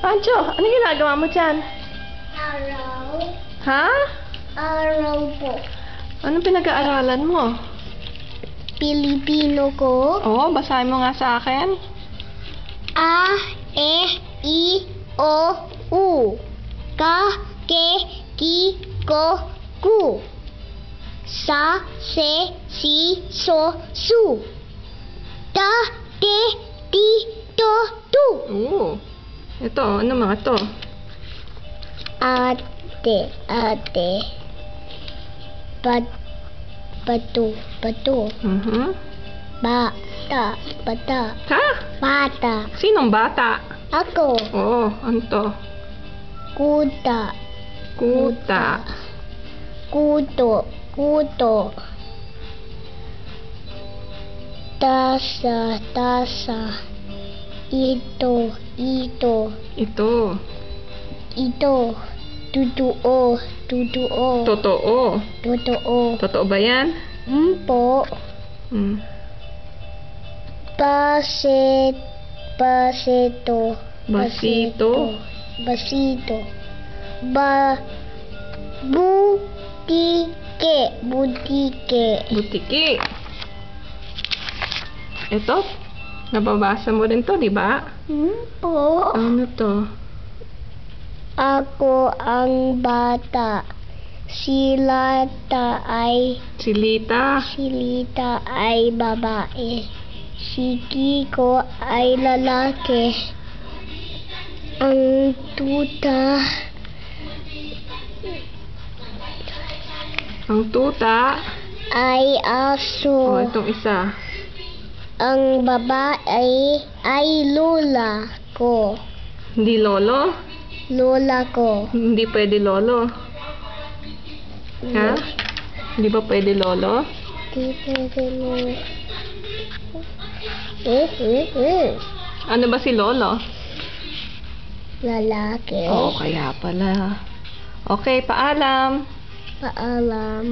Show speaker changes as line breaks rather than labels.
Pancho, ano ginagawa mo dyan?
Araw.
Ha?
Araw po.
Anong pinag-aaralan mo?
Pilipino ko.
Oo, basahin mo nga sa akin.
A, E, I, O, U. Ka, ke, ki, ko, ku. Sa, se, si, so, su. Ta, te, ti, to, tu.
Oo. Ito, ano mga to?
Ate, Batu. Bata.
Ha?
Bata.
Sinong bata?
Ako.
Oo, ano to?
Kuta. Kuto. Tasa. Ito.
Ito.
Tutuo.
Totoo. Totoo ba yan?
Po. Basito.
Butiki. Ito, nababasa mo rin to, di ba?
Po.
Ano to?
Ako ang bata. Silita ay babae. Si Kiko ay lalaki. Ang
tuta
ay aso.
itong isa.
Ang babae ay lola ko.
Hindi lolo?
Lola ko.
Hindi pwede lolo. Ha? Hindi ba pwede lolo?
Di pwede lola.
Ano ba si lolo?
Lalaki.
Oo, kaya pala. Okay, paalam.
Paalam.